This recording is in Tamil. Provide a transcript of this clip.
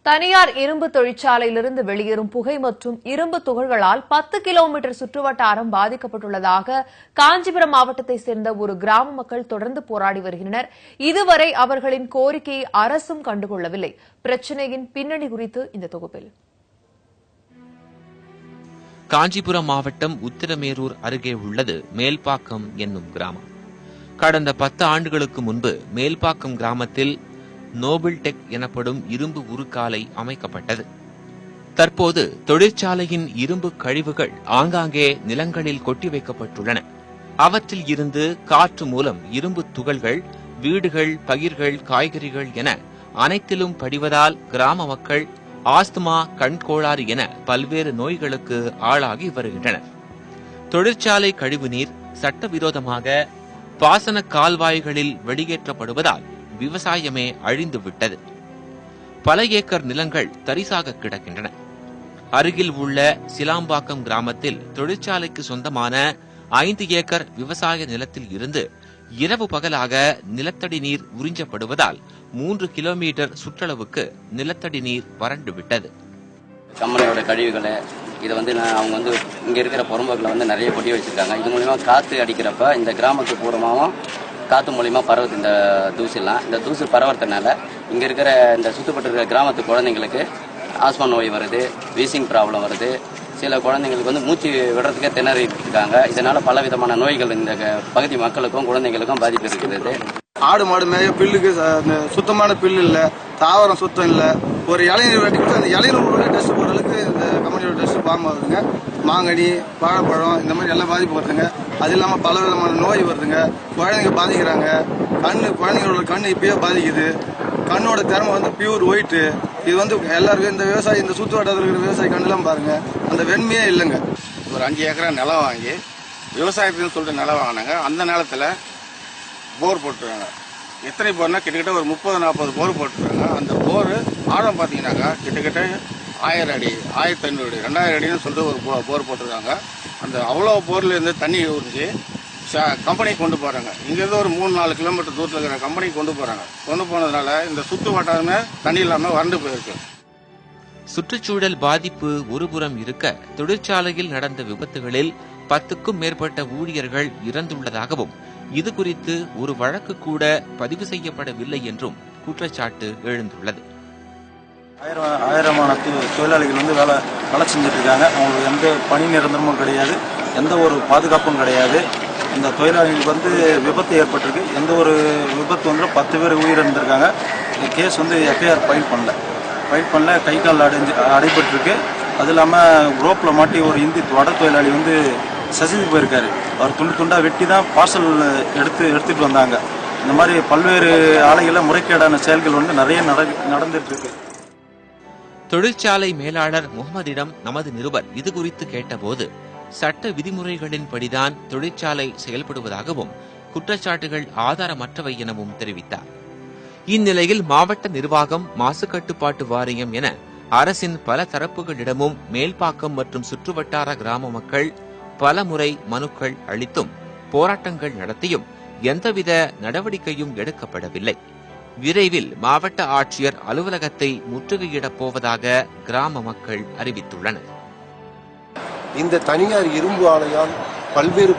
தனியார் இரும்பு தொழிற்சாலையிலிருந்து வெளியேறும் புகை மற்றும் இரும்பு துகள்களால் 10 கிலோமீட்டர் சுற்றுவட்டாரம் பாதிக்கப்பட்டுள்ளதாக காஞ்சிபுரம் மாவட்டத்தைச் சேர்ந்த ஒரு கிராம மக்கள் தொடர்ந்து போராடி வருகின்றனர். இதுவரை அவர்களின் கோரிக்கையை அரசும் கண்டுகொள்ளவில்லை. பிரச்சினையின் பின்னணி குறித்து இந்த தொகுப்பில். காஞ்சிபுரம் மாவட்டம் உத்திரமேரூர் அருகே உள்ளது மேல்பாக்கம் என்னும் கிராமம். கடந்த 10 ஆண்டுகளுக்கு முன்பு மேல்பாக்கம் கிராமத்தில் நோபல் டெக் எனப்படும் இரும்பு உருக்காலை அமைக்கப்பட்டது. தற்போது தொழிற்சாலையின் இரும்பு கழிவுகள் ஆங்காங்கே நிலங்களில் கொட்டி வைக்கப்பட்டுள்ளன. அவற்றில் இருந்து காற்று மூலம் இரும்பு துகள்கள் வீடுகள், பயிர்கள், காய்கறிகள் என அனைத்திலும் படிவதால் கிராம மக்கள் ஆஸ்துமா, கண்கோளாறு என பல்வேறு நோய்களுக்கு ஆளாகி வருகின்றனர். தொழிற்சாலை கழிவுநீர் சட்டவிரோதமாக பாசன கால்வாய்களில் வெளியேற்றப்படுவதால் விவசாயமே அழிந்துவிட்டது. பல ஏக்கர் நிலங்கள் தரிசாக கிடக்கின்றன. அருகில் உள்ள சிலாம்பாக்கம் கிராமத்தில் தொழிற்சாலைக்கு சொந்தமான 5 ஏக்கர் விவசாய நிலத்தில் இருந்து இரவு பகலாக நிலத்தடி நீர் உறிஞ்சப்படுவதால் 3 கிலோமீட்டர் சுற்றளவுக்கு நிலத்தடி நீர் வறண்டுவிட்டது. கம்பெனியோட கழிவுகளை இதை அவங்க இங்க இருக்கிற புறம்போக்கில் நிறைய கொட்டி வச்சிருக்காங்க. இது மூலியமா காத்து அடிக்கிறப்ப இந்த கிராமத்து பூரமாகவும் காத்து மூலியமா பரவுது. இந்த தூசிலாம் இந்த தூசி பரவுறதுனால இங்க இருக்கிற இந்த சுத்தப்பட்டு இருக்கிற கிராமத்து குழந்தைங்களுக்கு ஆஸ்மா நோய் வருது, வீசிங் ப்ராப்ளம் வருது. சில குழந்தைங்களுக்கு மூச்சு விடுறதுக்கே திணறிட்டு இருக்காங்க. இதனால பல விதமான நோய்கள் இந்த பகுதி மக்களுக்கும் குழந்தைங்களுக்கும் பாதிப்பு இருக்கிறது. ஆடு மாடு மேய பில்லுக்கு சுத்தமான பில்லு இல்ல, தாவரம் சுத்தம் இல்ல. ஒரு இளைஞர் வெட்டி கொடுத்து அந்த இளைஞர் டெஸ்ட் போடுற அளவுக்கு இந்த கம்பெனியோட டெஸ்ட் ஃபார்ம் ஆகுதுங்க. மாங்கனி, வாழைப்பழம் இந்த மாதிரி எல்லாம் பாதிப்பு வருதுங்க. அது இல்லாம பல விதமான நோய் வருதுங்க. குழந்தைங்க பாதிக்கிறாங்க. குழந்தைங்களோட கண்ணு இப்பயே பாதிக்குது. கண்ணோட திறமை பியூர் ஒயிட்டு. இது எல்லாருக்கும் இந்த விவசாயி, இந்த சுத்து வட்டாரத்தில் இருக்கிற விவசாயி கண்ணெல்லாம் பாருங்க, அந்த வெண்மையே இல்லைங்க. ஒரு 5 ஏக்கரா நிலம் வாங்கி விவசாயத்துன்னு சொல்லிட்டு நிலம் வாங்கினாங்க. அந்த நிலத்துல போர் போட்டுருக்காங்க. எத்தனை போர்னா கிட்டத்தட்ட ஒரு 30-40 போர் போட்டுருக்காங்க. அந்த போர் ஆழம் பார்த்தீங்கன்னாக்கா கிட்டத்தட்ட 1000 அடி, 1500 அடி, 2000 அடின்னு சொல்லிட்டு ஒரு போர் போட்டிருக்காங்க. அந்த அவ்வளோ போர்ல இருந்து தண்ணி உறிஞ்சி கம்பெனிக்கு கொண்டு போறாங்க. இங்கிருந்து ஒரு 3-4 கிலோமீட்டர் தூரத்தில் இருக்கிற கம்பெனிக்கு கொண்டு போறாங்க. கொண்டு போனதுனால இந்த சுத்து வட்டாரமே தண்ணி இல்லாம வறண்டு போயிருக்கு. சுற்றுச்சூழல் பாதிப்பு ஒருபுறம் இருக்க, தொழிற்சாலையில் நடந்த விபத்துகளில் 10க்கும் மேற்பட்ட ஊழியர்கள் இறந்துள்ளதாகவும் இது குறித்து ஒரு வழக்கு கூட பதிவு செய்யப்படவில்லை என்றும் குற்றச்சாட்டு எழுந்துள்ளது. ஆயிரமான தொழிலாளிகள் வேலை செஞ்சுட்டு இருக்காங்க. அவங்களுக்கு எந்த பணி நிரந்தரமும் கிடையாது, எந்த ஒரு பாதுகாப்பும் கிடையாது. இந்த தொழிலாளிகளுக்கு விபத்து ஏற்பட்டிருக்கு. எந்த ஒரு விபத்து 10 பேர் உயிரிழந்திருக்காங்க. இந்த கேஸ் எஃப்ஐஆர் ஃபைல் பண்ணல. கை கால் அடைபட்டிருக்கு. அது இல்லாமல் ரோப்பில் மாட்டி ஒரு இந்தி வட தொழிலாளி சசிந்து போயிருக்காரு. அவர் துண்டு துண்டா வெட்டி தான் பார்சல் எடுத்துட்டு வந்தாங்க. இந்த மாதிரி பல்வேறு ஆலைகளில் முறைகேடான செயல்கள் நிறைய நடந்துட்டு இருக்கு. தொழிற்சாலை மேலாளர் முகமதிடம் நமது நிருபர் இது குறித்து கேட்டபோது சட்ட விதிமுறைகளின்படிதான் தொழிற்சாலை செயல்படுவதாகவும் குற்றச்சாட்டுகள் ஆதாரமற்றவை எனவும் தெரிவித்தார். இந்நிலையில் மாவட்ட நிர்வாகம், மாசு கட்டுப்பாட்டு வாரியம் என அரசின் பல தரப்புகளிடமும் மேல்பாக்கம் மற்றும் சுற்றுவட்டார கிராம மக்கள் பல முறை மனுக்கள் அளித்தும் போராட்டங்கள் நடத்தியும் எந்தவித நடவடிக்கையும் எடுக்கப்படவில்லை. விரைவில் மாவட்ட ஆட்சியர் அலுவலகத்தை முற்றுகையிடப் போவதாக கிராம மக்கள் அறிவித்துள்ளனர். இந்த தனியார் இரும்பு ஆலையால் பல்வேறு